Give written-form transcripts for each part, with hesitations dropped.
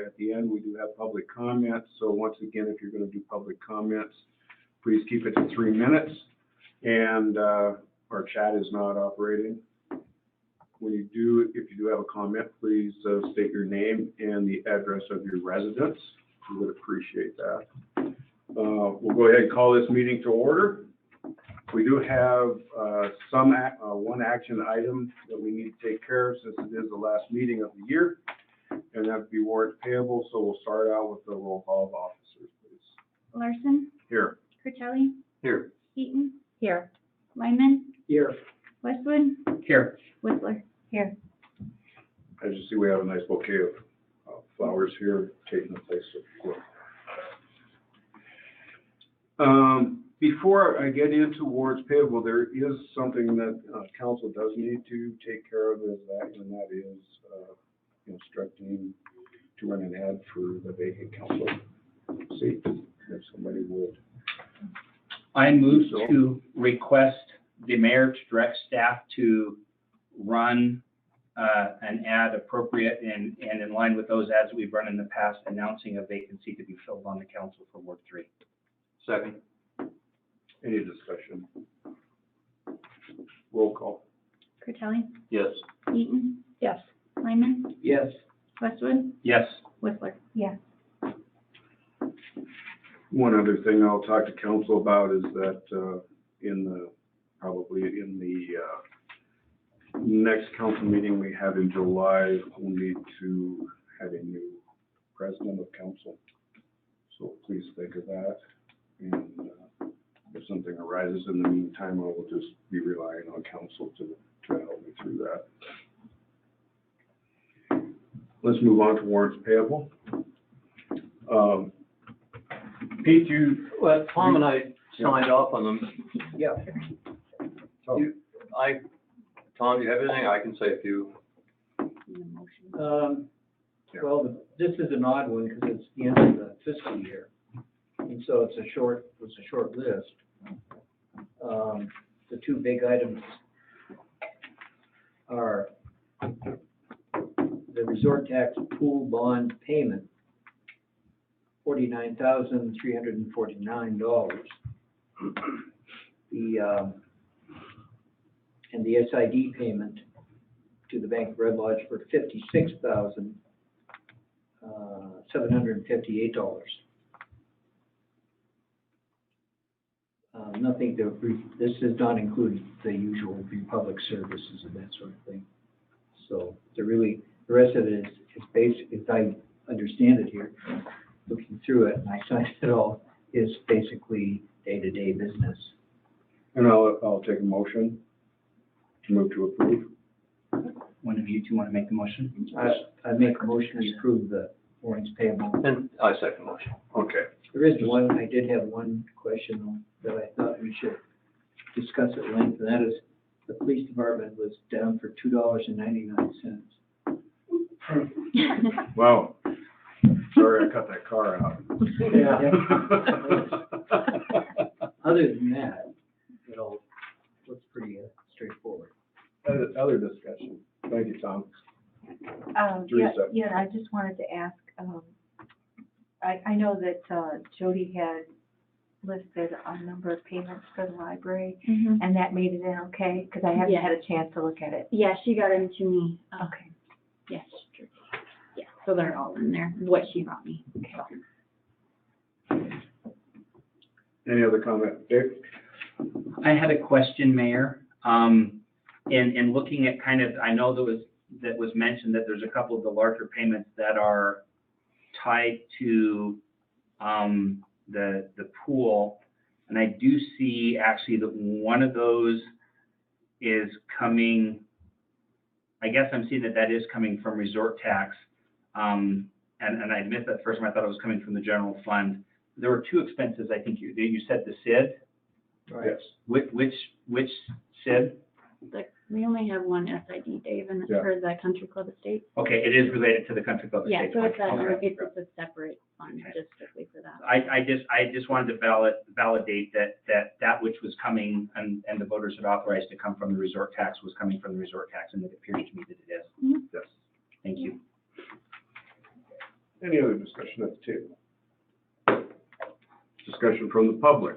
at the end, we do have public comments. So once again, if you're going to do public comments, please keep it to 3 minutes. And our chat is not operating. If you do have a comment, please state your name and the address of your residence. We would appreciate that. We'll go ahead and call this meeting to order. We do have one action item that we need to take care of since it is the last meeting of the year, and that would be warrant payable. So we'll start out with the roll call of officers, please. Larson. Here. Curtelli. Here. Heaton. Here. Lyman. Here. Westwood. Here. Whistler. Here. As you see, we have a nice bouquet of flowers here taking the place of before I get into warrants payable, there is something that council does need to take care of, and that is instructing to run an ad for the vacant council seat, if somebody would. I move to request the mayor to direct staff to run an ad appropriate and in line with those ads we've run in the past, announcing a vacancy to be filled on the council for Ward 3. Second. Any discussion? Roll call. Curtelli. Yes. Heaton. Yes. Lyman. Yes. Westwood. Yes. Whistler. Yes. One other thing I'll talk to council about is that probably in the next council meeting we have in July, we'll need to have a new president of council. So please think of that. And if something arises in the meantime, I will just be relying on council to help me through that. Let's move on to warrants payable. Pete, Tom and I signed off on them. Yeah. Tom, do you have anything? I can say a few. Well, this is an odd one because it's the end of the fiscal year, and so it's a short list. The two big items are the resort tax pool bond payment, $49,349. And the SID payment to the Bank of Red Lodge for $56,758. This does not include the usual public services and that sort of thing. So the rest of it is basic, as I understand it here, looking through it, and I signed it all, is basically day-to-day business. and I'll take a motion to move to approve. One of you two want to make the motion? I make a motion to approve the warrants payable. And I second motion. Okay. There is one, I did have one question that I thought we should discuss at length, and that is the police department was down for $2.99. Wow. Sorry I cut that car out. Yeah. Other than that, it all looks pretty straightforward. Other discussion. Thank you, Tom. Yeah, I just wanted to ask, I know that Jody had listed a number of payments for the library, and that made it in okay, because I haven't had a chance to look at it. Yeah, she got them to me. Okay. Yes. Yeah, so they're all in there, what she brought me. Any other comment? Dick? I had a question, Mayor. In looking at kind of, I know that was mentioned that there's a couple of the larger payments that are tied to the pool, and I do see actually that one of those is coming. I guess I'm seeing that is coming from resort tax, and I admit that first time I thought it was coming from the general fund. There were two expenses. I think you said the SID. Right. Yes. Which SID? We only have one SID, Dave, and it's for the Country Club Estate. Okay, it is related to the Country Club Yeah, Estate. so it's Okay. a separate fund just strictly for that. I just wanted to validate that which was coming and the voters had authorized to come from the resort tax was coming from the resort tax, and it appears to me that it is. Mm-hmm. Yes. Thank you. Any other discussion at the table? Discussion from the public?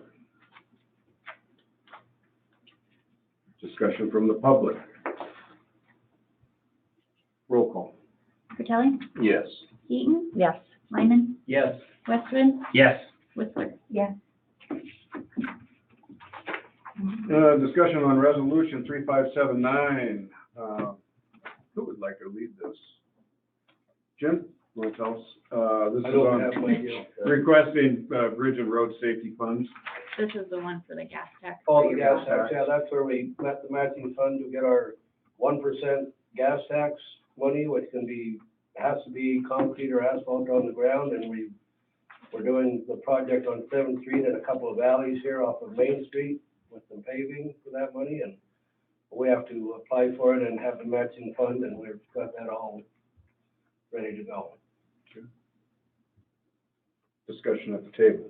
Discussion from the public? Roll call. Fratelli, Yes. Eaton, Yes. Lyman, Yes. Westwood, Yes. Whistler. Yes. Discussion on resolution 3579. Who would like to lead this? Jim, you want to tell us? This I is don't on have my deal. requesting bridge and road safety funds. This is the one for the gas tax. Oh, the gas tax, yeah, that's where we met the matching fund to get our 1% gas tax money, which has to be concrete or asphalt on the ground, and we're doing the project on 7th Street and a couple of alleys here off of Main Street with some paving for that money, and we have to apply for it and have the matching fund, and we've got that all ready to go. Discussion at the table.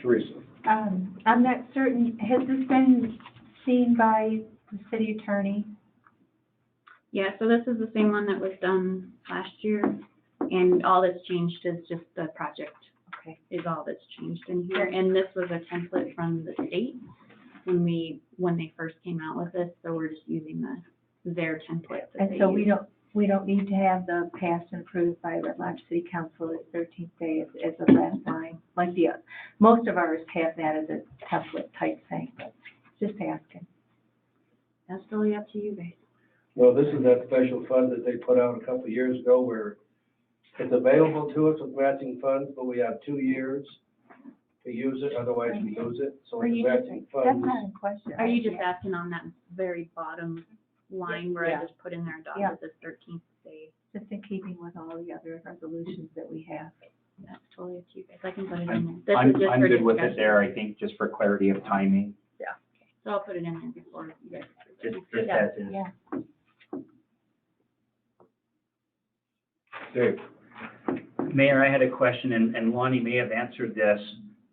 Teresa? I'm not certain, has this been seen by the city attorney? Yeah, so this is the same one that was done last year, and all that's changed is just the project. Okay. Is all that's changed in here, and this was a template from the state when they first came out with this, so we're just using their template that And they so use. we don't need to have the passed and approved by Red Lodge City Council as 13th day as the last line. Like most of ours have that as a template type thing, but just asking. That's totally up to you guys. No, this is that special fund that they put out a couple of years ago where it's available to us with matching funds, but we have 2 years to use it, otherwise we lose it. So Are it's you matching that's funds. not in question. Are you just asking on that very bottom line where Yeah. I just put in there Yeah. adopted this 13th day? Just in keeping with all the other resolutions that we have. That's totally up to you guys. I can put it in there. This is I'm just I'm for good with it discussion. there, I think, just for clarity of timing, So I'll put it in there before you guys. just Yeah, as is. yeah. Dave? Mayor, I had a question, and Lonnie may have answered this.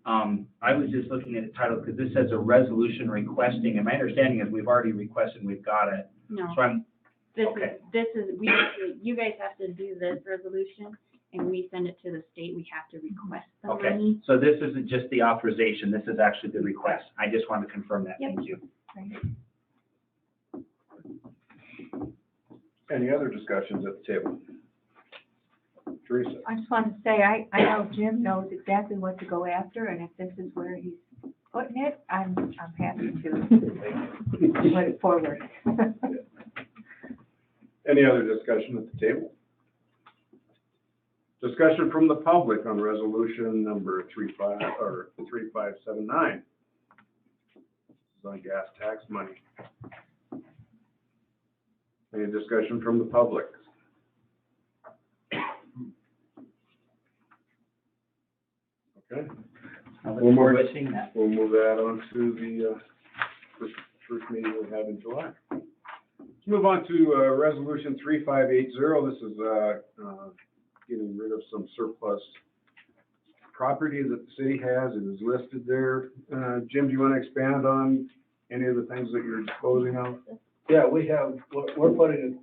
I was just looking at the title, because this says a resolution requesting, and my understanding is we've already requested and we've got it. No, So I'm, this okay. you guys have to do this resolution and we send it to the state. We have to request the okay, money. so this isn't just the authorization, this is actually the request. I just wanted to confirm that, Yep. thank you. Any other discussions at the table? Teresa? I just wanted to say, I know Jim knows exactly what to go after, and if this is where he's putting it, I'm happy to put it forward. Any other discussion at the table? Discussion from the public on resolution number 3579. This is on gas tax money. Any discussion from the public? Okay, I look One more. forward to seeing that. we'll move that on to the first meeting we'll have in July. Let's move on to resolution 3580. This is getting rid of some surplus property that the city has. It is listed there. Jim, do you want to expand on any of the things that you're disposing of? Yeah, we're putting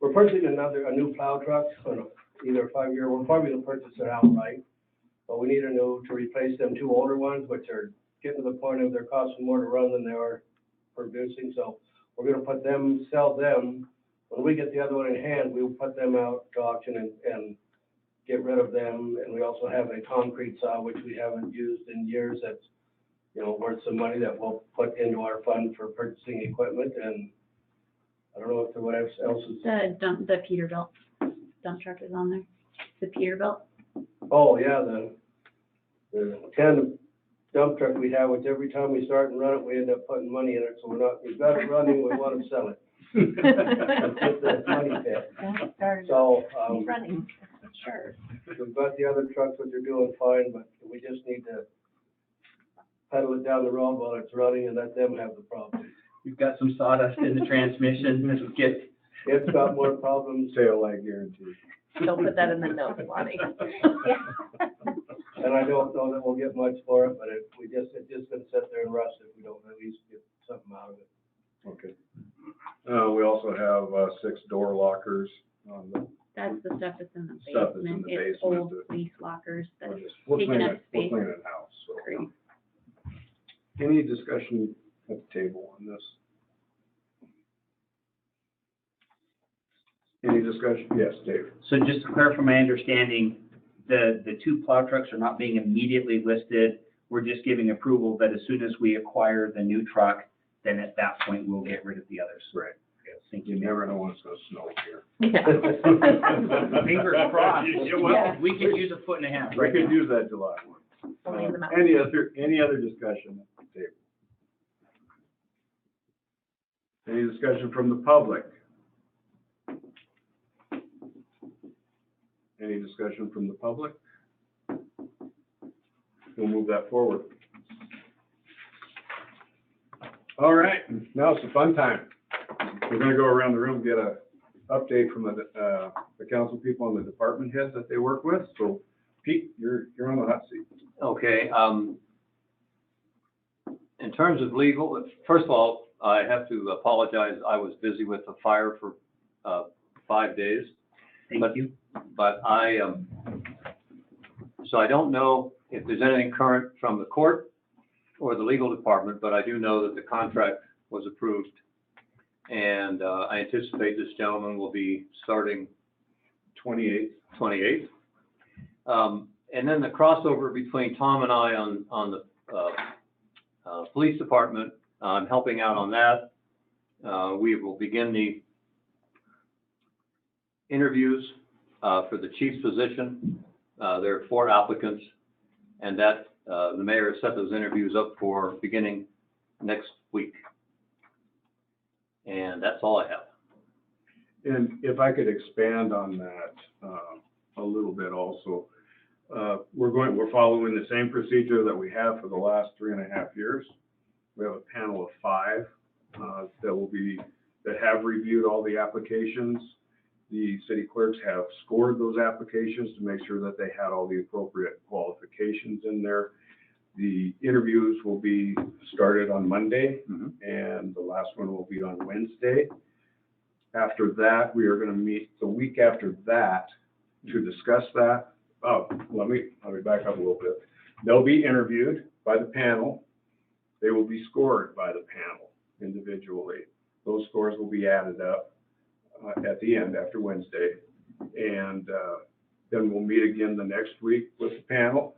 we're purchasing a new plow truck, either a 5-year, we're probably gonna purchase it outright. But we need a new to replace them 2 older ones, which are getting to the point of they're costing more to run than they are producing. So we're gonna sell them. When we get the other one in hand, we'll put them out to auction and get rid of them. And we also have a concrete saw, which we haven't used in years, that's, worth some money that we'll put into our fund for purchasing equipment. And I don't know if there what else is. The Peterbilt dump truck is on there. The Peterbilt. Oh, yeah, the tandem dump truck we have, which every time we start and run it, we end up putting money in it. So we've got it running, we want to sell it. Let's get the money pit. Don't start So, running, sure. we've got the other trucks which are doing fine, but we just need to pedal it down the road while it's running and let them have the problem. You've got some sawdust in the transmission, Mrs. Kit. It's got more problems, Sale, I guarantee. Don't put that in the notes, Lonnie. and I don't know that we'll get much for it, but it's just gonna sit there and rust if we don't at least get something out of it. Okay. We also have, 6 door lockers on the, That's the stuff that's in the Stuff that's in basement. the It's basement old that- police lockers that's we'll taking clean up it, we'll space. clean it house, so. Great. Any discussion at the table on this? Any discussion? Yes, Dave? So just to clarify my understanding, the 2 plow trucks are not being immediately listed. We're just giving approval that as soon as we acquire the new truck, then at that point, we'll get rid of the others. Right. Yes, thank You you. never know when it's gonna snow here. Fingers crossed. Yeah. We could use a foot and a half We right could now. use that July one. Only in the Any other discussion at the table? Any discussion from the public? Any discussion from the public? We'll move that forward. All right, now it's the fun time. We're gonna go around the room, and get a update from the council people and the department heads that they work with. So Pete, you're on the hot seat. Okay, in terms of legal, first of all, I have to apologize. I was busy with the fire for 5 days. Thank you. But so I don't know if there's anything current from the court or the legal department, but I do know that the contract was approved. And I anticipate this gentleman will be starting 28th. And then the crossover between Tom and I on the police department, I'm helping out on that. We will begin the interviews for the chief's position. There are 4 applicants, and that the mayor has set those interviews up for beginning next week. And that's all I have. And if I could expand on that a little bit also, we're following the same procedure that we have for the last 3.5 years. We have a panel of 5 that have reviewed all the applications. The city clerks have scored those applications to make sure that they had all the appropriate qualifications in there. The interviews will be started on Monday, and the last one will be on Wednesday. After that, we are gonna meet the week after that to discuss that. Oh, let me back up a little bit. They'll be interviewed by the panel. They will be scored by the panel individually. Those scores will be added up at the end after Wednesday. And then we'll meet again the next week with the panel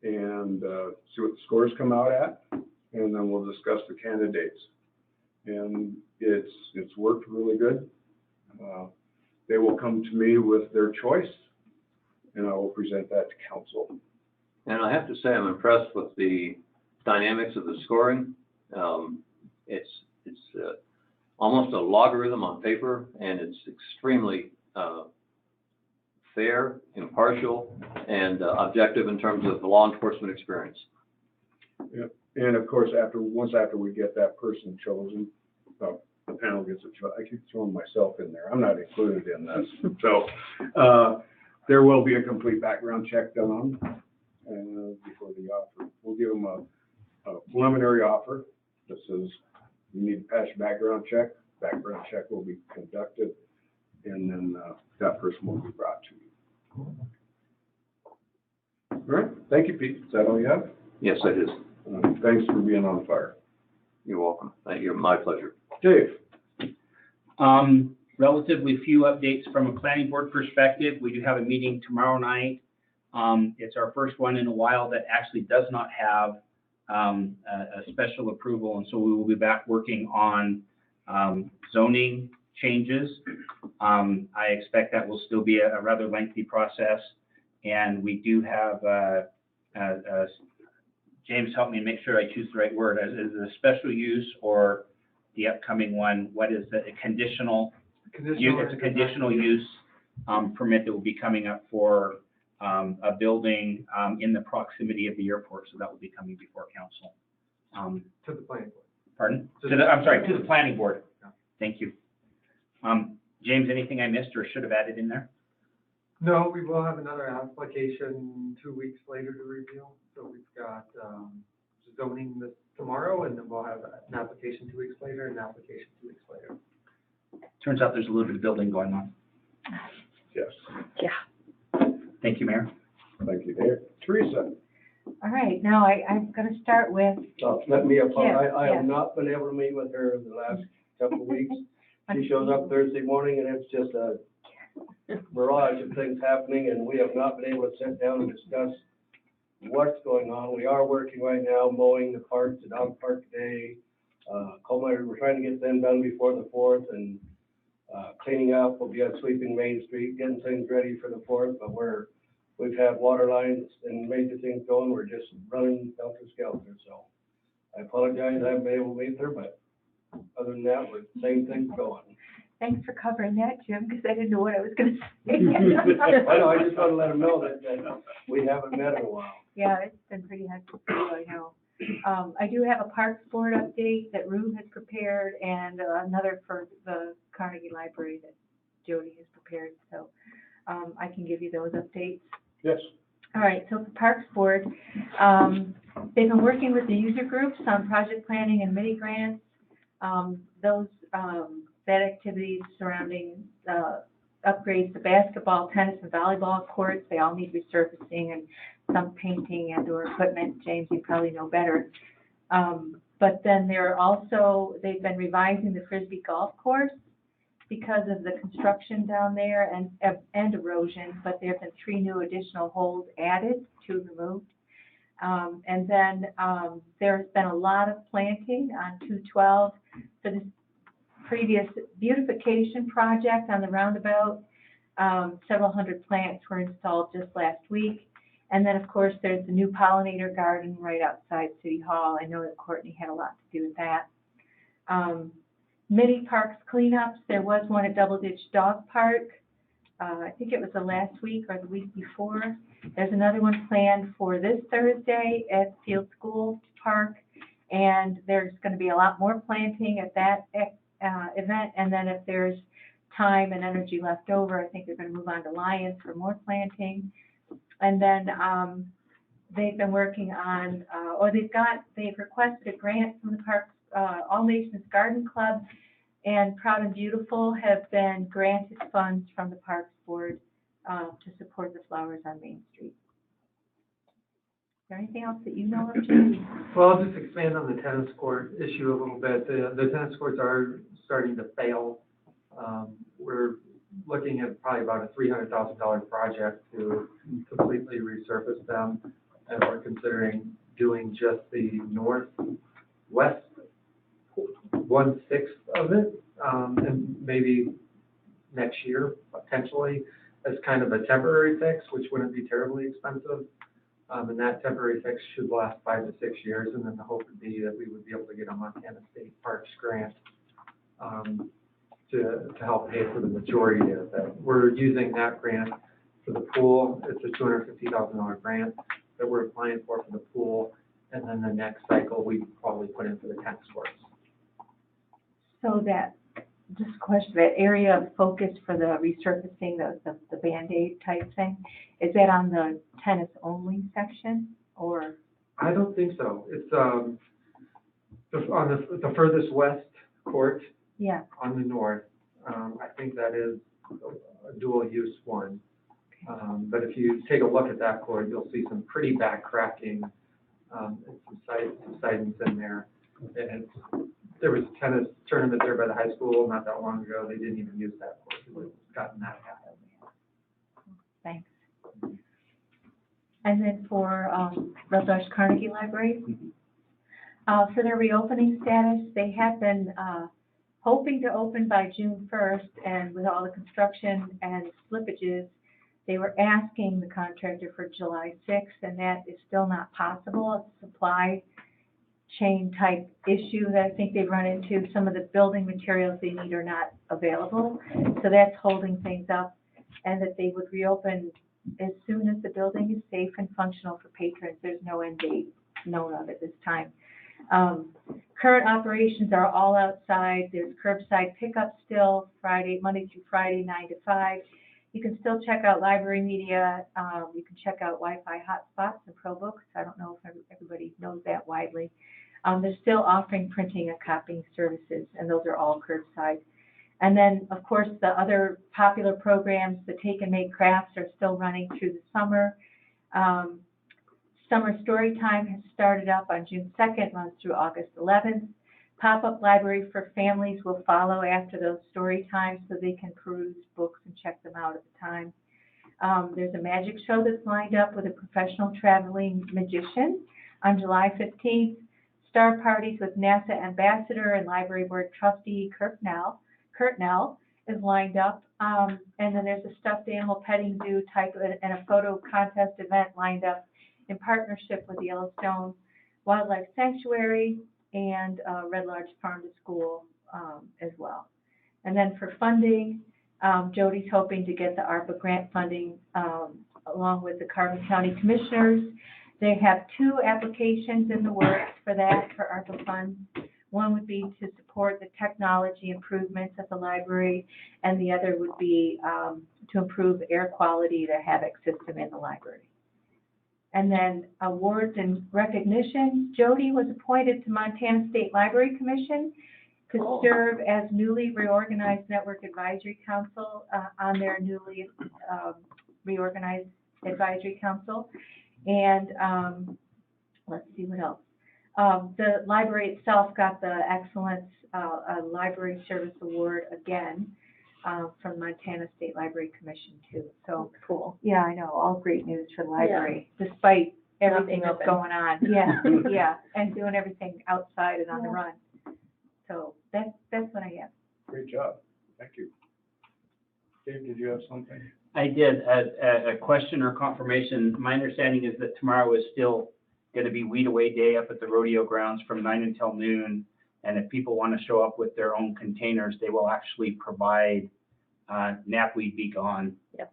and see what the scores come out at, and then we'll discuss the candidates. And it's worked really good. They will come to me with their choice, and I will present that to council. And I have to say, I'm impressed with the dynamics of the scoring. It's almost a logarithm on paper, and it's extremely fair, impartial, and objective in terms of the law enforcement experience. Yep. And of course, once we get that person chosen, the panel gets a choice. I keep throwing myself in there. I'm not included in this. So there will be a complete background check done before the offer. We'll give them a preliminary offer. This is, you need to pass your background check. Background check will be conducted, and then that person will be brought to you. All right. Thank you, Pete. Is that all you have? Yes, it is. Thanks for being on fire. You're welcome. Thank you. My pleasure. Dave? Relatively few updates from a planning board perspective. We do have a meeting tomorrow night. It's our first one in a while that actually does not have a special approval, and so we will be back working on zoning changes. I expect that will still be a rather lengthy process, and we do have James, help me make sure I choose the right word. Is it a special use or the upcoming one? What is the conditional? It's a conditional use permit that will be coming up for a building in the proximity of the airport. So that will be coming before council. To the planning board. Pardon? To the planning board. Thank you. James, anything I missed or should have added in there? No, we will have another application 2 weeks later to review. So we've got zoning this tomorrow, and then we'll have an application 2 weeks later, and an application 2 weeks later. Turns out there's a little bit of building going on. Yes. Thank you, Mayor. Thank you, Dave. Teresa? All right, now I'm gonna start with, Let me apologize, I Yeah. have not been able to meet with her the last couple of weeks. She shows up Thursday morning and it's just a barrage of things happening, and we have not been able to sit down and discuss what's going on. We are working right now, mowing the park, the dog park today. We're trying to get them done before the 4th, and cleaning up, we'll be out sweeping Main Street, getting things ready for the 4th, but we've had water lines and major things going, we're just running helter-skelter, so I apologize, I haven't been able to meet her, but other than that, we're same things going. thanks for covering that, Jim, because I didn't know what I was gonna say. I know, I just want to let them know that we haven't met in a while. Yeah, it's been pretty hectic, I know. I do have a Parks Board update that Rue has prepared, and another for the Carnegie Library that Jody has prepared, so I can give you those updates. Yes. All right, so for Parks Board, they've been working with the user groups on project planning and mini grants. That activities surrounding upgrades to basketball, tennis, and volleyball courts, they all need resurfacing and some painting and or equipment. James, you probably know better. But then they've been revising the Frisbee golf course because of the construction down there and erosion, but there have been 3 new additional holes added, 2 removed. And then there's been a lot of planting on 212 for this previous beautification project on the roundabout. Several hundred plants were installed just last week. And then, of course, there's the new pollinator garden right outside City Hall. I know that Courtney had a lot to do with that. Mini parks cleanups. There was one at Double Ditch Dog Park. I think it was the last week or the week before. There's another one planned for this Thursday at Field School Park. And there's going to be a lot more planting at that event. And then if there's time and energy left over, I think they're going to move on to Lions for more planting. And then they've been working on, they've requested a grant from the Parks, All Nations Garden Club, and Proud and Beautiful have been granted funds from the Parks Board to support the flowers on Main Street. Is there anything else that you know of, Jamie? Well, I'll just expand on the tennis court issue a little bit. The tennis courts are starting to fail. We're looking at probably about a $300,000 project to completely resurface them, and we're considering doing just the northwest 1/6 of it, and maybe next year potentially as kind of a temporary fix, which wouldn't be terribly expensive. And that temporary fix should last 5 to 6 years, and then the hope would be that we would be able to get a Montana State Parks grant to help pay for the majority of that. We're using that grant for the pool. It's a $250,000 grant that we're applying for the pool, and then the next cycle we probably put in for the tennis courts. So just a question, that area of focus for the resurfacing, the Band-Aid type thing, is that on the tennis only section, or? I don't think so. It's on the furthest west court. Yeah. On the north. I think that is a dual use one. But if you take a look at that court, you'll see some pretty bad cracking, and some sidings in there. And there was a tennis tournament there by the high school not that long ago. They didn't even use that court. It would have gotten that bad. Thanks. And then for Rash Carnegie Library, for their reopening status, they have been hoping to open by June 1st, and with all the construction and slippages, they were asking the contractor for July 6th, and that is still not possible. It's a supply chain type issue that I think they've run into. Some of the building materials they need are not available, so that's holding things up, and that they would reopen as soon as the building is safe and functional for patrons. There's no end date known of at this time. Current operations are all outside. There's curbside pickup still, Monday through Friday, 9 to 5. You can still check out library media. You can check out Wi-Fi hotspots and ProBooks. I don't know if everybody knows that widely. They're still offering printing and copying services, and those are all curbside. And then, of course, the other popular programs, the Take and Make crafts, are still running through the summer. Summer Story Time has started up on June 2nd, runs through August 11th. Pop-up library for families will follow after those story times so they can peruse books and check them out at the time. There's a magic show that's lined up with a professional traveling magician on July 15th. Star parties with NASA ambassador and library board trustee Kurt Nell is lined up. And then there's a stuffed animal petting zoo type and a photo contest event lined up in partnership with the Yellowstone Wildlife Sanctuary and Red Lodge Farm to School as well. And then for funding, Jody's hoping to get the ARPA grant funding along with the Carbon County Commissioners. They have 2 applications in the works for that, for ARPA funds. One would be to support the technology improvements at the library, and the other would be to improve air quality, the HAVOC system in the library. And then awards and recognition. Jody was appointed to Montana State Library Commission to serve as newly reorganized Network Advisory Council on their newly reorganized Advisory Council. And let's see what else. The library itself got the Excellence Library Service Award again from Montana State Library Commission too. So cool. Yeah, I know. All great news for the library, despite everything that's going on. Yeah, yeah, and doing everything outside and on the run. So that's what I have. Great job. Thank you. Dave, did you have something? I did. A question or confirmation. My understanding is that tomorrow is still going to be Weed Away Day up at the rodeo grounds from 9 until noon. And if people want to show up with their own containers, they will actually provide knapweed Be Gone. Yep.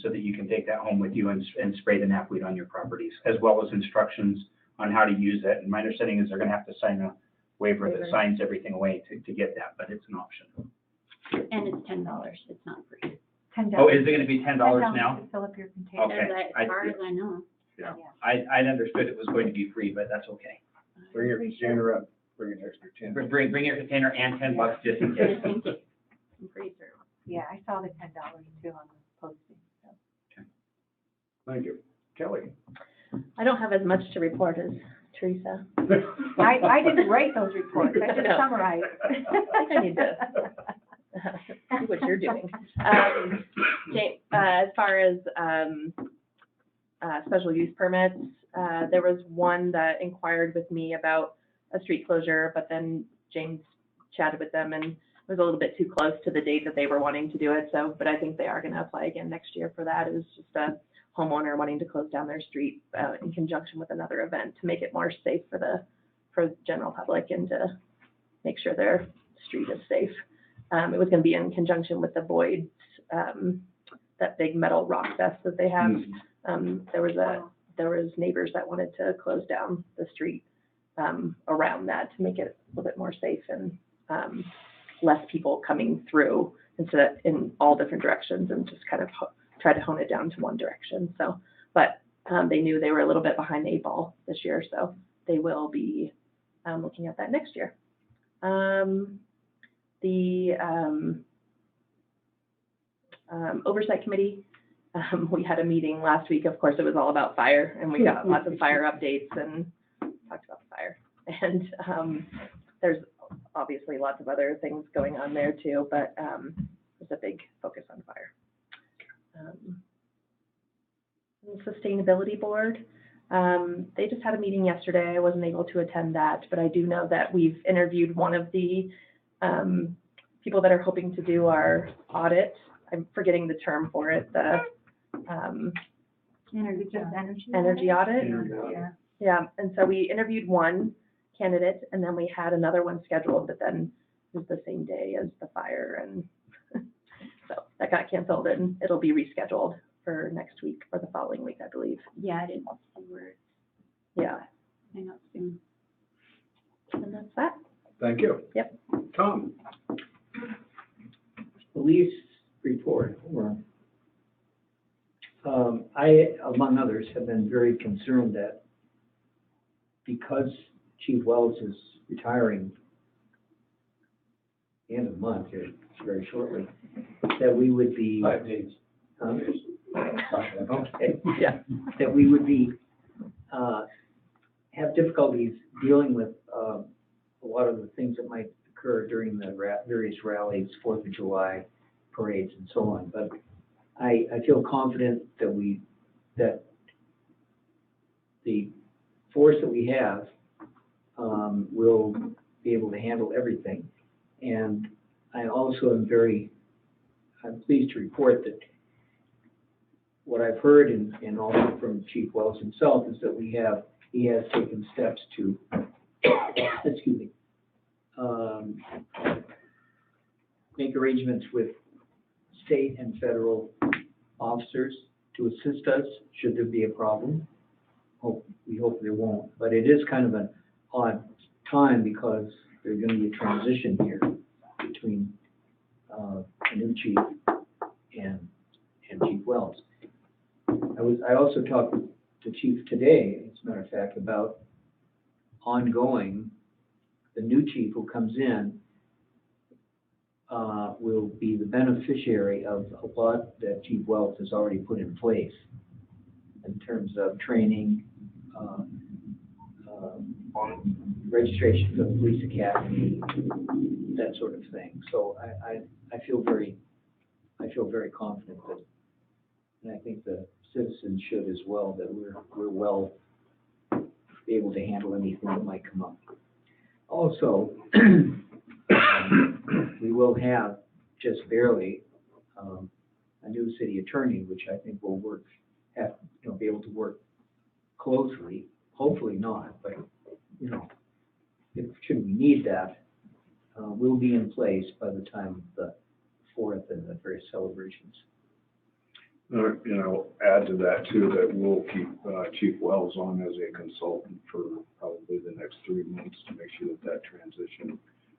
So that you can take that home with you and spray the knapweed on your properties, as well as instructions on how to use it. And my understanding is they're going to have to sign a waiver that signs everything away to get that, but it's an option. And it's $10, it's not free. $10. Oh, is it going to be $10 now? To fill up your container. Okay. As far as I know. Yeah. I understood it was going to be free, but that's okay. Bring your container up, bring an extra 10. Bring your container and $10 just in case. Just in case. I'm pretty sure. Yeah, I saw the $10 too on the posting. So. Thank you. Kelly? I don't have as much to report as Teresa. I didn't write those reports. I just No. summarized. I need to see what you're doing. As far as special use permits, there was one that inquired with me about a street closure, but then James chatted with them and it was a little bit too close to the date that they were wanting to do it. So, but I think they are going to apply again next year for that. It was just a homeowner wanting to close down their street in conjunction with another event to make it more safe for the general public and to make sure their street is safe. It was going to be in conjunction with the Voids, that big metal rock fest that they have. There was neighbors that wanted to close down the street around that to make it a little bit more safe and less people coming through instead of in all different directions and just kind of try to hone it down to one direction. So, but they knew they were a little bit behind the 8 ball this year, so they will be looking at that next year. The Oversight Committee, we had a meeting last week. Of course, it was all about fire, and we got lots of fire updates and talked about the fire. And there's obviously lots of other things going on there too, but there's a big focus on fire. The Sustainability Board, they just had a meeting yesterday. I wasn't able to attend that, but I do know that we've interviewed one of the people that are hoping to do our audit. I'm forgetting the term for it, the energy audit. Yeah, and so we interviewed one candidate, and then we had another one scheduled, but then it was the same day as the fire, and so that got canceled, and it'll be rescheduled for next week or the following week, I believe. Yeah, I didn't see where. Yeah. I know soon. And that's that. Thank you. Yep. Tom? Police report, or, I, among others, have been very concerned that because Chief Wells is retiring end of the month here, very shortly, that we would be. 5 days. Okay, yeah, that we would be, have difficulties dealing with, a lot of the things that might occur during the various rallies, 4th of July parades and so on. But I feel confident that the force that we have, will be able to handle everything. And I also I'm pleased to report that what I've heard and also from Chief Wells himself is that he has taken steps to, excuse me, make arrangements with state and federal officers to assist us should there be a problem. We hope there won't, but it is kind of an odd time because there's going to be a transition here between a new chief and Chief Wells. I also talked with the chief today, as a matter of fact, about ongoing, the new chief who comes in will be the beneficiary of a lot that Chief Wells has already put in place in terms of training, registration for the police academy, that sort of thing. So I feel very confident that, and I think the citizens should as well, that we're well able to handle anything that might come up. Also, we will have just barely a new city attorney, which I think will be able to work closely. Hopefully not, but should we need that, we'll be in place by the time of the 4th and the various celebrations. Add to that too, that we'll keep Chief Wells on as a consultant for probably the next 3 months to make sure that transition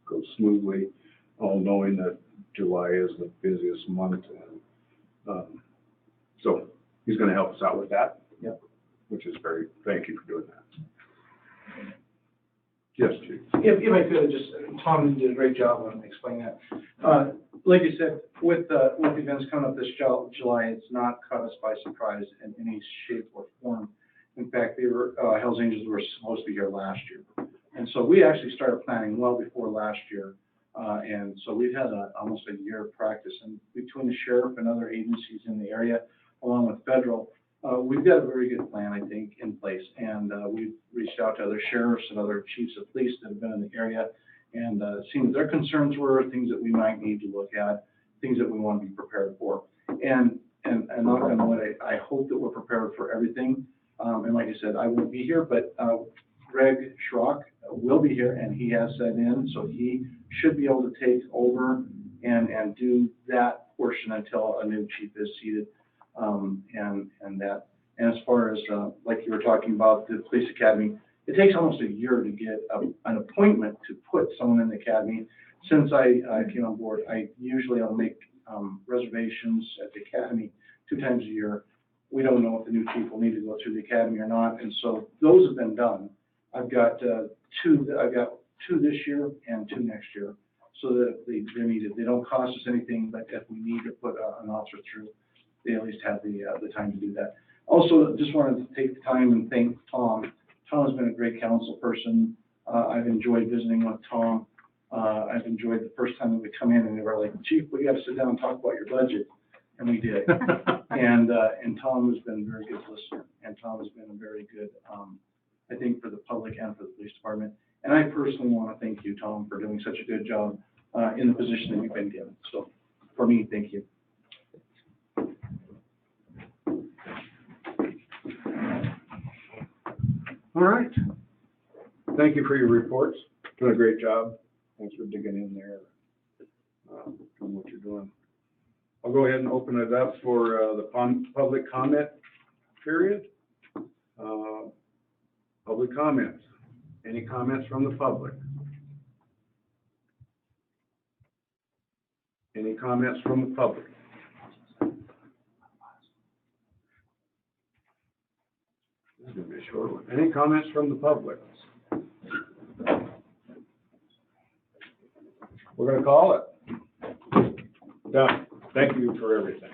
goes smoothly, all knowing that July is the busiest month, and so he's going to help us out with that. Yep. Which is thank you for doing that. Yes, Chief. If I could, Tom did a great job on explaining that. Like you said, with events coming up this July, it's not caught us by surprise in any shape or form. In fact, Hells Angels were supposed to be here last year. And so we actually started planning well before last year. And so we've had almost a year of practice. And between the sheriff and other agencies in the area, along with federal, we've got a very good plan, I think, in place. And we've reached out to other sheriffs and other chiefs of police that have been in the area and seen what their concerns were, things that we might need to look at, things that we want to be prepared for. And knock on wood, I hope that we're prepared for everything. And like I said, I won't be here, but Greg Schrock will be here, and he has set in, so he should be able to take over and do that portion until a new chief is seated. And as far as like you were talking about the police academy, it takes almost a year to get an appointment to put someone in the academy. Since I came on board, I'll make reservations at the academy 2 times a year. We don't know if the new chief will need to go through the academy or not, and so those have been done. I've got 2 this year and 2 next year, so that they're needed. They don't cost us anything, but if we need to put an officer through, they at least have the time to do that. Also, just wanted to take the time and thank Tom. Tom has been a great council person. I've enjoyed visiting with Tom. I've enjoyed the first time that we come in and they were like, Chief, we got to sit down and talk about your budget. And we did. And Tom has been a very good listener. And Tom has been a very good, I think, for the public and for the police department. And I personally want to thank you, Tom, for doing such a good job in the position that you've been given. So for me, thank you. All right. Thank you for your reports. Doing a great job. Thanks for digging in there, doing what you're doing. I'll go ahead and open it up for the public comment period. Public comments. Any comments from the public? Any comments from the public? This is going to be a short one. Any comments from the public? We're gonna call it. Done. Thank you for everything.